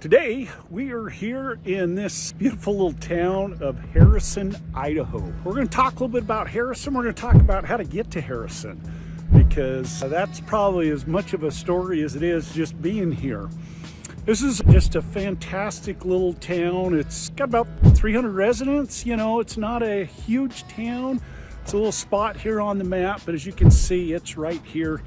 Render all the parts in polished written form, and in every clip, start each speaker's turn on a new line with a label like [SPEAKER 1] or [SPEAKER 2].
[SPEAKER 1] Today, we are here in this beautiful little town of Harrison, Idaho. We're going to talk a little bit about Harrison. We're going to talk about how to get to Harrison, because that's probably as much of a story as it is just being here. This is just a fantastic little town. It's got about 300 residents. You know, it's not a huge town. It's a little spot here on the map, but as you can see, it's right here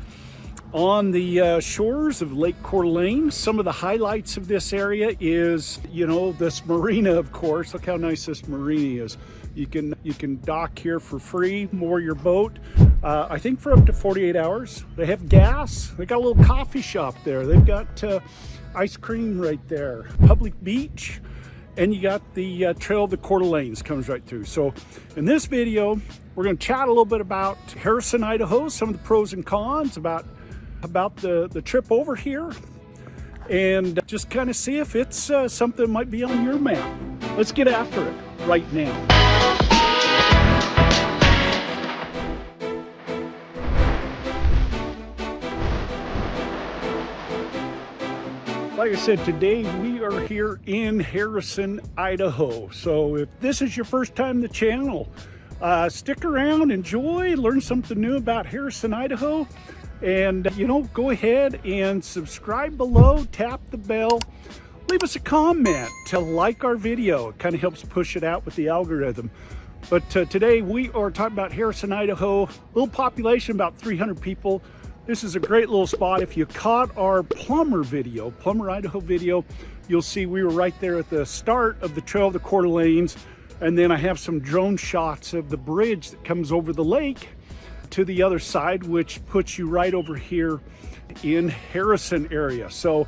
[SPEAKER 1] on the shores of Lake Coeur. Some of the highlights of this area is, you know, this Marina, of course. Look how nice this Marina is. You can dock here for free, moor your boat, I think for up to 48 hours. They have gas. They got a little coffee shop there. They've got ice cream right there. Public beach. And you got the Trail of the Coeur d'Alenes comes right through. So in this video, we're going to chat a little bit about Harrison, Idaho, some of the pros and cons about the trip over here, and just kind of see if it's something that might be on your map. Let's get after it right now. Like I said, today we are here in Harrison, Idaho. So if this is your first time on the channel, stick around, enjoy, learn something new about Harrison, Idaho. And, you know, go ahead and subscribe below, tap the bell, leave us a comment, like our video. It kind of helps push it out with the algorithm. But today we are talking about Harrison, Idaho. Little population, about 300 people. This is a great little spot. If you caught our Plumber Idaho video, you'll see we were right there at the start of the Trail of the Coeur d'Alenes. And then I have some drone shots of the bridge that comes over the lake to the other side, which puts you right over here in Harrison area. So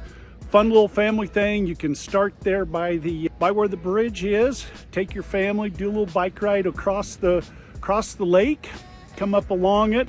[SPEAKER 1] fun little family thing. You can start there by where the bridge is, take your family, do a little bike ride across the lake, come up along it,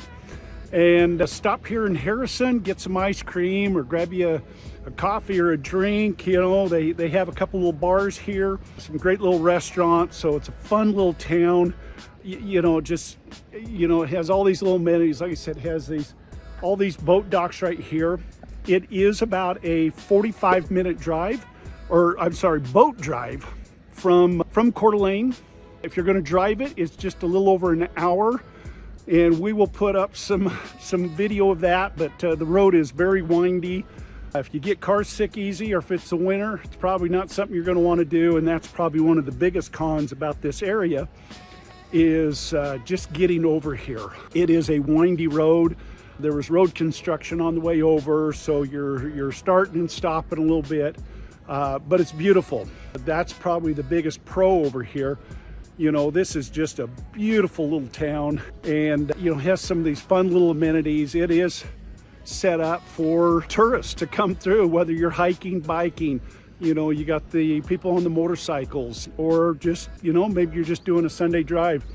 [SPEAKER 1] and stop here in Harrison, get some ice cream or grab you a coffee or a drink. You know, they have a couple little bars here, some great little restaurants. So it's a fun little town. You know, just, you know, it has all these little amenities. Like I said, it has all these boat docks right here. It is about a 45-minute drive, or I'm sorry, boat drive from Coeur d'Alene. If you're going to drive it, it's just a little over an hour, and we will put up some video of that. But the road is very windy. If you get car sick easy, or if it's the winter, it's probably not something you're going to want to do. And that's probably one of the biggest cons about this area, is just getting over here. It is a windy road. There was road construction on the way over, so you're starting and stopping a little bit, but it's beautiful. That's probably the biggest pro over here. You know, this is just a beautiful little town, and you know, has some of these fun little amenities. It is set up for tourists to come through, whether you're hiking, biking. You know, you got the people on the motorcycles, or just, you know, maybe you're just doing a Sunday drive.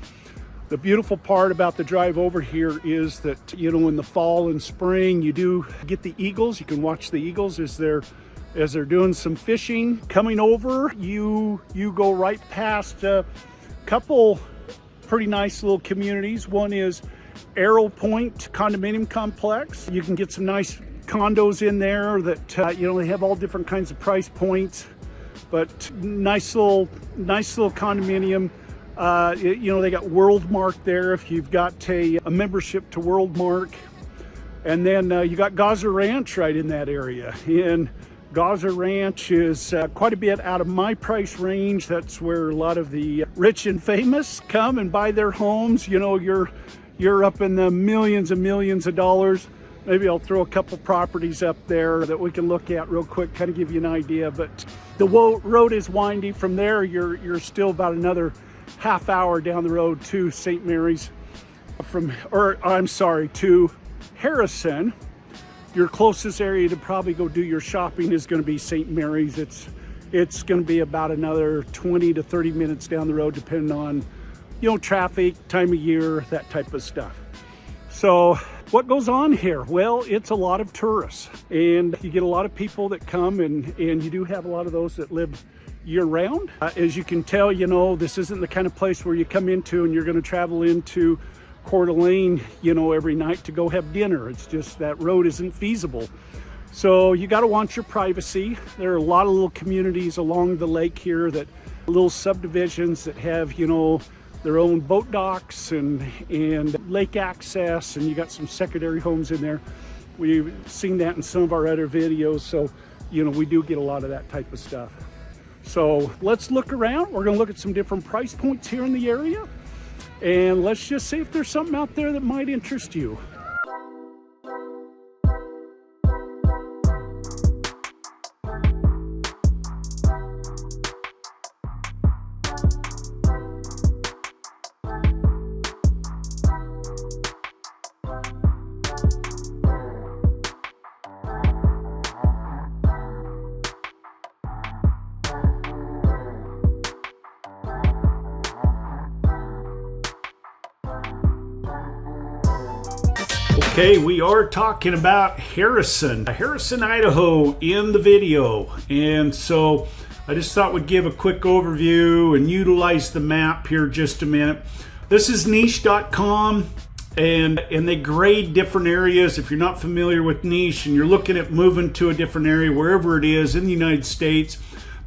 [SPEAKER 1] The beautiful part about the drive over here is that, you know, in the fall and spring, you do get the eagles. You can watch the eagles as they're doing some fishing. Coming over, you go right past a couple pretty nice little communities. One is Arrowpoint condominium complex. You can get some nice condos in there that you know, they have all different kinds of price points, but nice little condominium. You know, they got Worldmark there if you've got a membership to Worldmark. And then you got Gozzer Ranch right in that area, and Gozzer Ranch is quite a bit out of my price range. That's where a lot of the rich and famous come and buy their homes. You know, you're up in the millions and millions of dollars. Maybe I'll throw a couple properties up there that we can look at real quick, kind of give you an idea. But the road is windy. From there, you're still about another half hour down the road to St. Mary's, to Harrison. Your closest area to probably go do your shopping is going to be St. Mary's. It's going to be about another 20 to 30 minutes down the road, depending on, you know, traffic, time of year, that type of stuff. So what goes on here? Well, it's a lot of tourists, and you get a lot of people that come, and you do have a lot of those that live year-round. As you can tell, you know, this isn't the kind of place where you come into and you're going to travel into Coeur d'Alene, you know, every night to go have dinner. It's just that road isn't feasible. So you got to want your privacy. There are a lot of little communities along the lake here, that little subdivisions that have, you know, their own boat docks and lake access, and you got some secondary homes in there. We've seen that in some of our other videos, so you know, we do get a lot of that type of stuff. So let's look around. We're going to look at some different price points here in the area, and let's just see if there's something out there that might interest you. Okay, we are talking about Harrison, Idaho in the video. And so I just thought we'd give a quick overview and utilize the map here just a minute. This is niche.com, and they grade different areas. If you're not familiar with niche and you're looking at moving to a different area, wherever it is in the United States,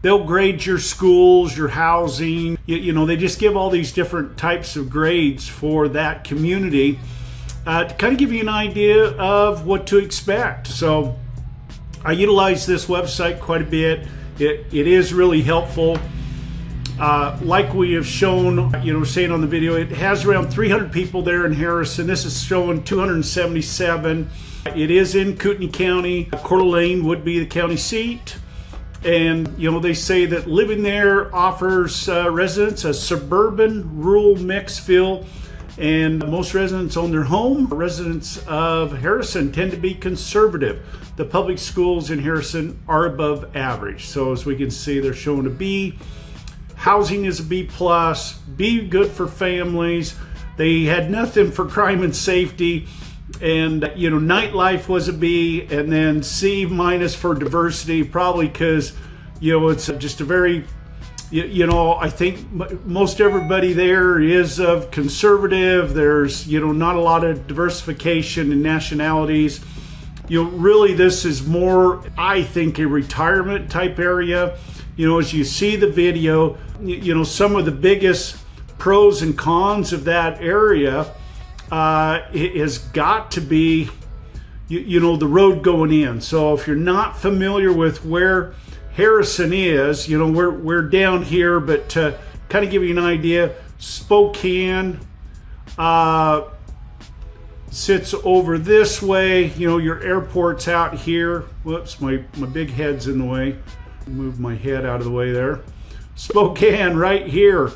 [SPEAKER 1] they'll grade your schools, your housing. You know, they just give all these different types of grades for that community. To kind of give you an idea of what to expect. So I utilize this website quite a bit. It is really helpful. Like we have shown, you know, saying on the video, it has around 300 people there in Harrison. This is showing 277. It is in Kootenai County. Coeur d'Alene would be the county seat. And, you know, they say that living there offers residents a suburban rural mix feel. And most residents own their home. Residents of Harrison tend to be conservative. The public schools in Harrison are above average. So as we can see, they're showing a B. Housing is a B plus. B good for families. They had nothing for crime and safety. And, you know, nightlife was a B. And then C minus for diversity, probably because, you know, it's just a very, you know, I think most everybody there is of conservative. There's, you know, not a lot of diversification in nationalities. You know, really this is more, I think, a retirement type area. You know, as you see the video, you know, some of the biggest pros and cons of that area it has got to be, you know, the road going in. So if you're not familiar with where Harrison is, you know, we're down here, but to kind of give you an idea, Spokane sits over this way. You know, your airport's out here. Whoops, my big head's in the way. Move my head out of the way there. Spokane right here,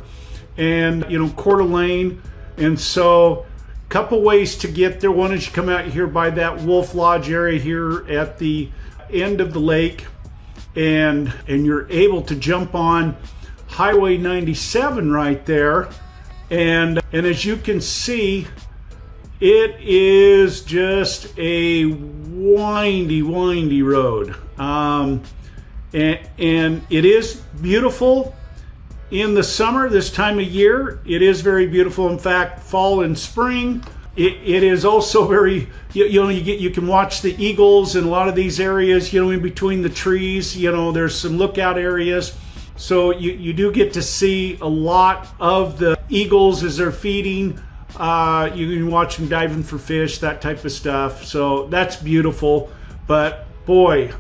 [SPEAKER 1] and you know, Coeur d'Alene. And so a couple ways to get there. One is you come out here by that Wolf Lodge area here at the end of the lake, and you're able to jump on Highway 97 right there, and as you can see, it is just a windy road, and it is beautiful in the summer. This time of year it is very beautiful. In fact, fall and spring, it is also very, you know, you can watch the eagles in a lot of these areas, you know, in between the trees. You know, there's some lookout areas, so you do get to see a lot of the eagles as they're feeding. You can watch them diving for fish, that type of stuff. So that's beautiful. But boy,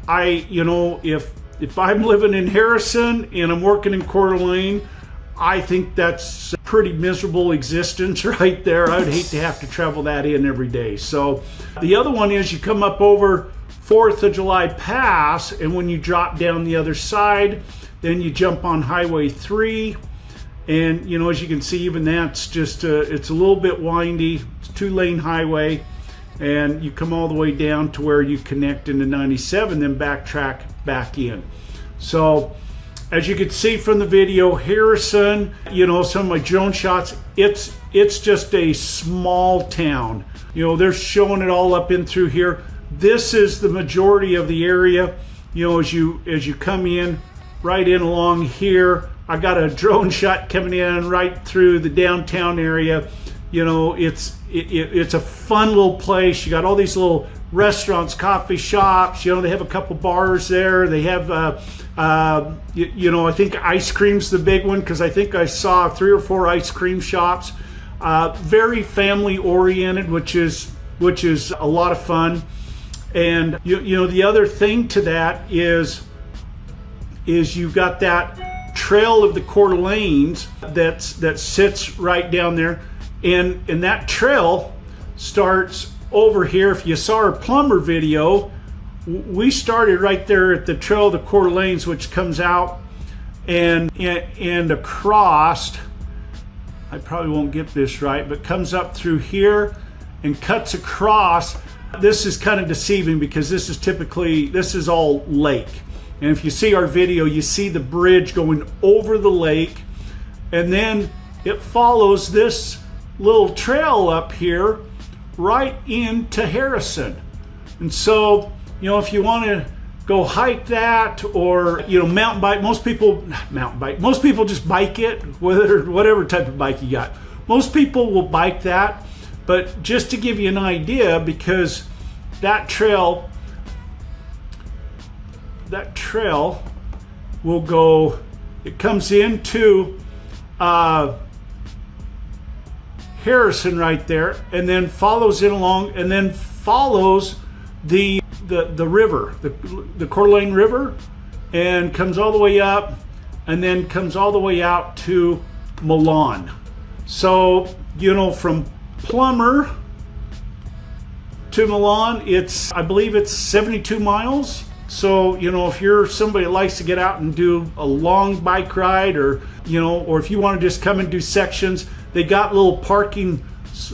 [SPEAKER 1] you know, if I'm living in Harrison and I'm working in Coeur d'Alene, I think that's a pretty miserable existence right there. I would hate to have to travel that in every day. So the other one is you come up over 4th of July Pass, and when you drop down the other side, then you jump on Highway 3. And, you know, as you can see, even that's just, it's a little bit windy. It's a 2-lane highway. And you come all the way down to where you connect into 97, then backtrack back in. So as you can see from the video, Harrison, you know, some of my drone shots, it's just a small town. You know, they're showing it all up in through here. This is the majority of the area. You know, as you come in, right in along here, I got a drone shot coming in right through the downtown area. You know, it's a fun little place. You got all these little restaurants, coffee shops. You know, they have a couple bars there. They have, you know, I think ice cream's the big one, because I think I saw 3 or 4 ice cream shops. Very family oriented, which is a lot of fun. And you know, the other thing to that is you've got that trail of the Coeur d'Alenes that sits right down there, and that trail starts over here. If you saw our plumber video, we started right there at the trail of the Coeur d'Alenes, which comes out and across. I probably won't get this right, but comes up through here and cuts across. This is kind of deceiving because this is all lake. And if you see our video, you see the bridge going over the lake, and then it follows this little trail up here right into Harrison. And so, you know, if you want to go hike that, or, you know, mountain bike, most people just bike it, whatever type of bike you got. Most people will bike that, but just to give you an idea, because that trail will go, it comes into Harrison right there, and then follows it along, and then follows the river, the Coeur d'Alene River, and comes all the way up, and then comes all the way out to Milan. So, you know, from Plummer to Milan, I believe it's 72 miles. So, you know, if you're somebody that likes to get out and do a long bike ride, or, you know, or if you want to just come and do sections, they got little parking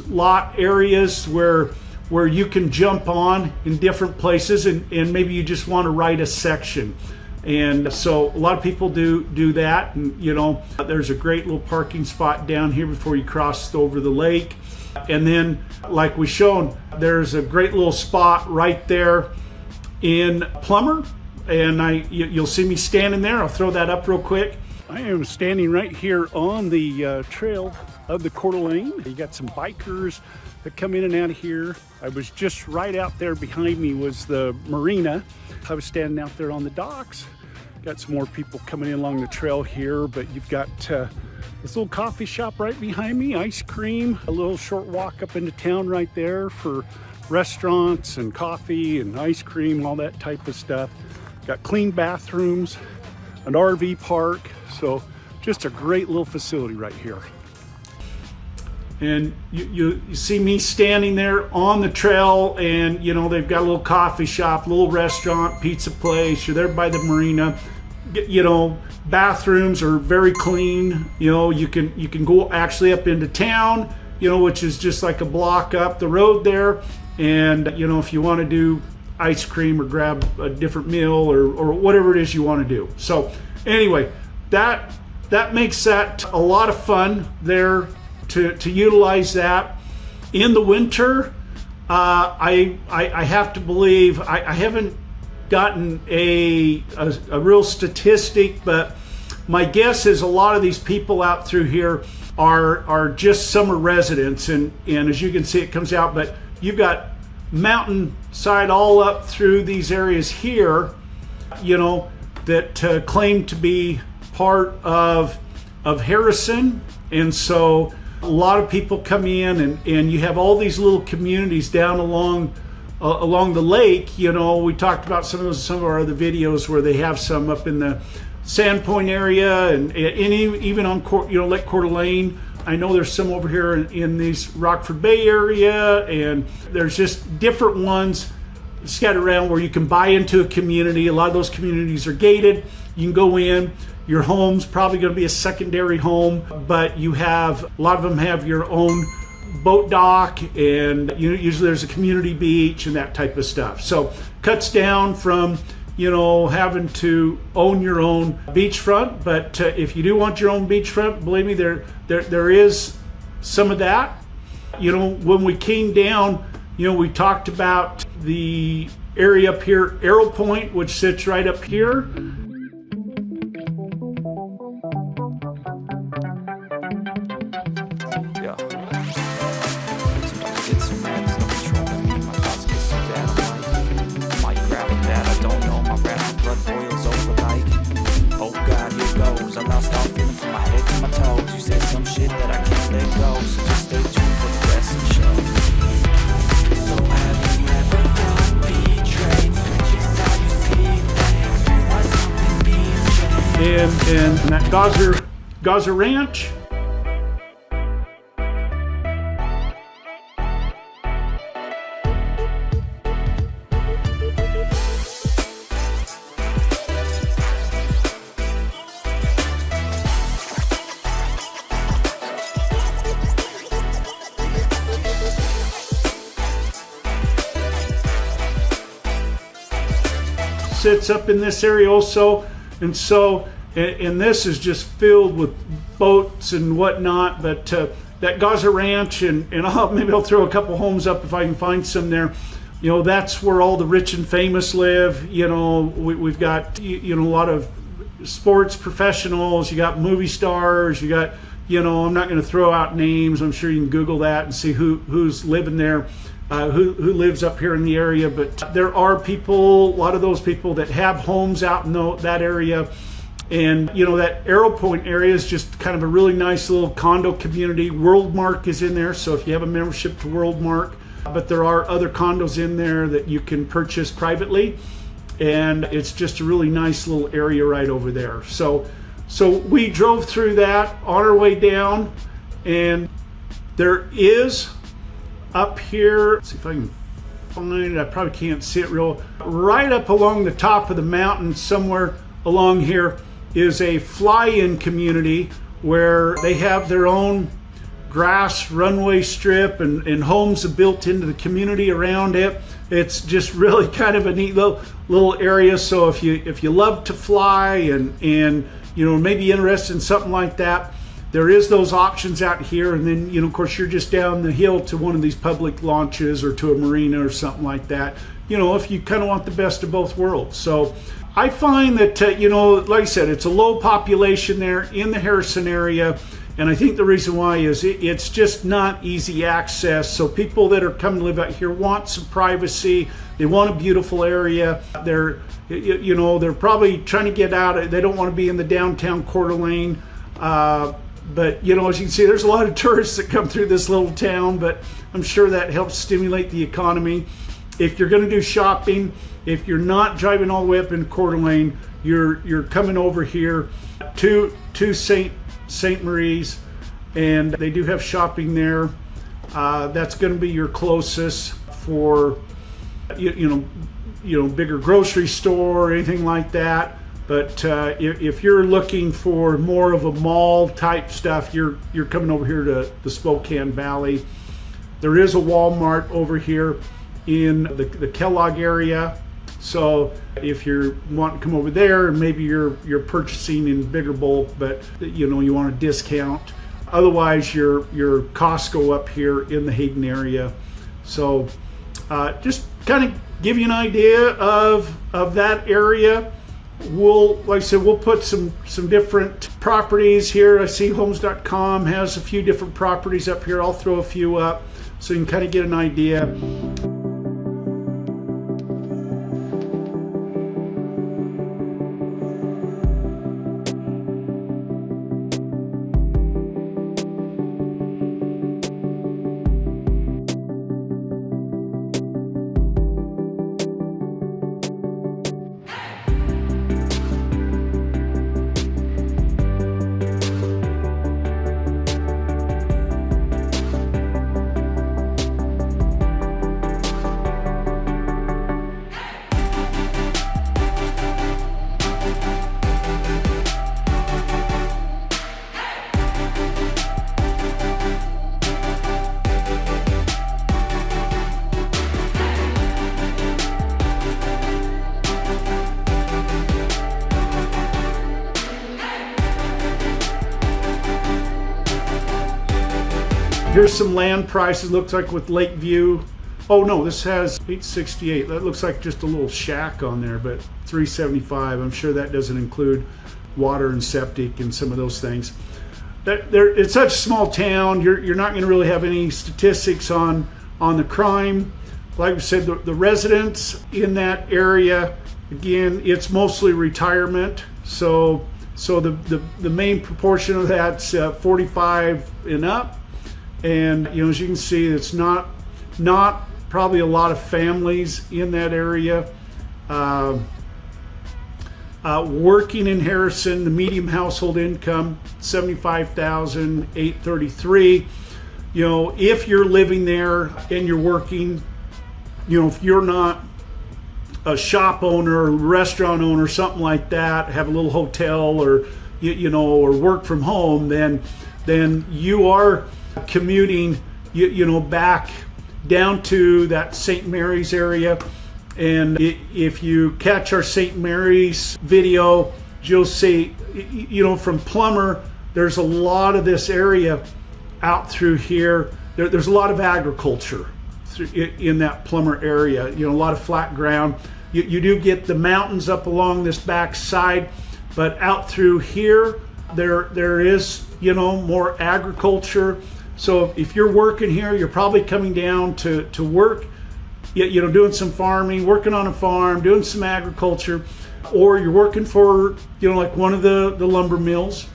[SPEAKER 1] lot areas where you can jump on in different places, and maybe you just want to ride a section. And so a lot of people do that. And, you know, there's a great little parking spot down here before you cross over the lake. And then, like we shown, there's a great little spot right there in Plummer, and you'll see me standing there. I'll throw that up real quick. I am standing right here on the trail of the Coeur d'Alene. You got some bikers that come in and out of here. I was just right out there behind me was the Marina. I was standing out there on the docks. Got some more people coming in along the trail here, but you've got this little coffee shop right behind me, ice cream, a little short walk up into town right there for restaurants and coffee and ice cream, all that type of stuff. Got clean bathrooms, an RV park, so just a great little facility right here. And you see me standing there on the trail, and, you know, they've got a little coffee shop, little restaurant, pizza place. You're there by the Marina. You know, bathrooms are very clean. You know, you can go actually up into town, you know, which is just like a block up the road there. And, you know, if you want to do ice cream or grab a different meal or whatever it is you want to do. So anyway, that makes that a lot of fun there to utilize that. In the winter, I have to believe, I haven't gotten a real statistic, but my guess is a lot of these people out through here are just summer residents, and as you can see, it comes out, but you've got mountainside all up through these areas here, you know, that claim to be part of Harrison. And so a lot of people come in, and you have all these little communities down along the lake. You know, we talked about some of our other videos where they have some up in the Sandpoint area, and even on, you know, Lake Coeur d'Alene. I know there's some over here in these Rockford Bay area, and there's just different ones scattered around where you can buy into a community. A lot of those communities are gated. You can go in. Your home's probably going to be a secondary home, but you have, a lot of them have your own boat dock, and usually there's a community beach and that type of stuff. So cuts down from, you know, having to own your own beachfront. But if you do want your own beachfront, believe me, there is some of that. You know, when we came down, you know, we talked about the area up here, Arrowpoint, which sits right up here.
[SPEAKER 2] Ja. Jetzt noch geht's zu mehr, ist noch nicht schon, wenn man das ist, I lost all feeling from my head to my toes. You said some shit that I can't let go, so just stay tuned for the rest of the show. So have you ever felt betrayed? Switches how you see things, why something needs change.
[SPEAKER 1] And that Gozzer Ranch. Sits up in this area also, and this is just filled with boats and whatnot. But that Gozzer Ranch, and maybe I'll throw a couple homes up if I can find some there. You know, that's where all the rich and famous live. You know, we've got a lot of sports professionals. You got movie stars. You got, I'm not going to throw out names. I'm sure you can Google that and see who's living there. Who lives up here in the area, but there are people, a lot of those people that have homes out in that area. And that Arrowpoint area is just kind of a really nice little condo community. Worldmark is in there, so if you have a membership to Worldmark, but there are other condos in there that you can purchase privately, and it's just a really nice little area right over there. So we drove through that on our way down, and there is up here, let's see if I can find it. I probably can't see it right up along the top of the mountain somewhere along here is a fly-in community where they have their own grass runway strip and homes are built into the community around it. It's just really kind of a neat little area. So if you love to fly and maybe interested in something like that, there is those options out here. And then, of course, you're just down the hill to one of these public launches or to a marina or something like that, if you kind of want the best of both worlds. So I find that, like I said, it's a low population there in the Harrison area. And I think the reason why is it's just not easy access. So people that are coming to live out here want some privacy. They want a beautiful area. They're probably trying to get out. They don't want to be in the downtown Coeur d'Alene. But, as you can see, there's a lot of tourists that come through this little town, but I'm sure that helps stimulate the economy. If you're going to do shopping, if you're not driving all the way up in Coeur d'Alene, you're coming over here to St. Marie's, and they do have shopping there. That's going to be your closest for, bigger grocery store or anything like that. But if you're looking for more of a mall type stuff, you're coming over here to the Spokane Valley. There is a Walmart over here in the Kellogg area. So if you want to come over there, and maybe you're purchasing in bigger bulk, but you want a discount. Otherwise, you're Costco up here in the Hayden area. So just kind of give you an idea of that area. Like I said, we'll put some different properties here. I see homes.com has a few different properties up here. I'll throw a few up so you can kind of get an idea. Here's some land prices. Looks like with Lakeview. Oh no, this has 868. That looks like just a little shack on there, but 375. I'm sure that doesn't include water and septic and some of those things. It's such a small town. You're not going to really have any statistics on the crime. Like I said, the residents in that area, again, it's mostly retirement. So So the main proportion of that's 45 and up. And as you can see, it's not probably a lot of families in that area. Working in Harrison, the median household income $75,833. If you're living there and you're working, if you're not a shop owner or restaurant owner, something like that, have a little hotel or or work from home, then you are commuting back down to that St. Mary's area. And if you catch our St. Mary's video, you'll see from Plummer, there's a lot of this area out through here. There's a lot of agriculture in that Plummer area, a lot of flat ground. You do get the mountains up along this back side, but out through here, there is, more agriculture. So if you're working here, you're probably coming down to work, doing some farming, working on a farm, doing some agriculture, or you're working for, like one of the lumber mills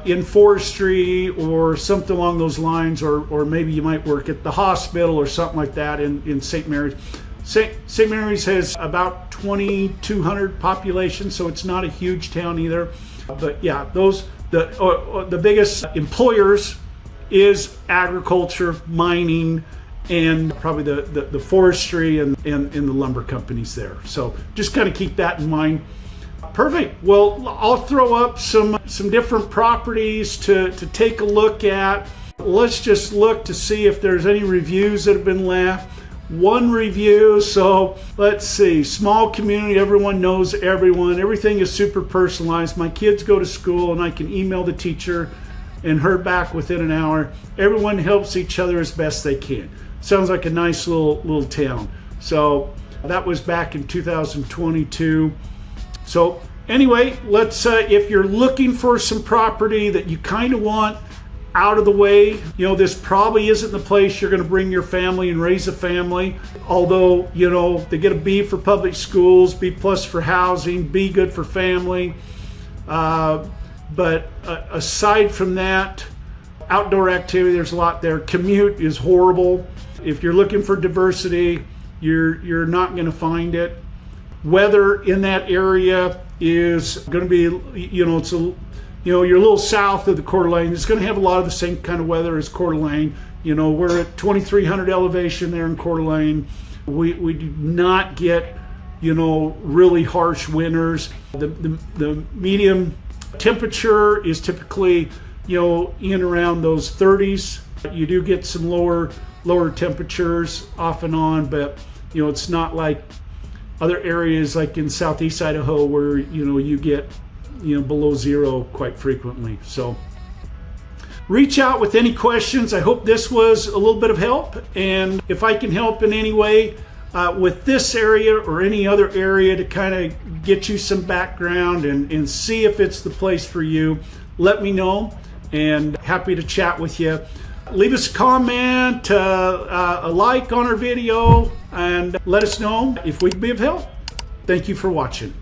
[SPEAKER 1] in forestry or something along those lines, or maybe you might work at the hospital or something like that in St. Mary's. St. Mary's has about 2,200 population, so it's not a huge town either. But yeah, the biggest employers is agriculture, mining, and probably the forestry and the lumber companies there. So just kind of keep that in mind. Perfect. Well, I'll throw up some different properties to take a look at. Let's just look to see if there's any reviews that have been left. One review, so let's see. Small community, everyone knows everyone. Everything is super personalized. My kids go to school and I can email the teacher and her back within an hour. Everyone helps each other as best they can. Sounds like a nice little town. So that was back in 2022. So anyway, let's if you're looking for some property that you kind of want out of the way, this probably isn't the place you're going to bring your family and raise a family. Although, they get a B for public schools, B+ for housing, B good for family. But aside from that, outdoor activity, there's a lot there. Commute is horrible. If you're looking for diversity, you're not going to find it. Weather in that area is going to be, it's you're a little south of the Coeur d'Alene. It's going to have a lot of the same kind of weather as Coeur d'Alene. We're at 2,300 elevation there in Coeur d'Alene. We do not get, really harsh winters. The medium temperature is typically, in around those 30s. You do get some lower temperatures off and on, but it's not like other areas like in southeast Idaho where you get below zero quite frequently. So reach out with any questions. I hope this was a little bit of help, and if I can help in any way with this area or any other area to kind of get you some background and see if it's the place for you, let me know, and happy to chat with you. Leave us a comment, a like on our video, and let us know if we can be of help. Thank you for watching.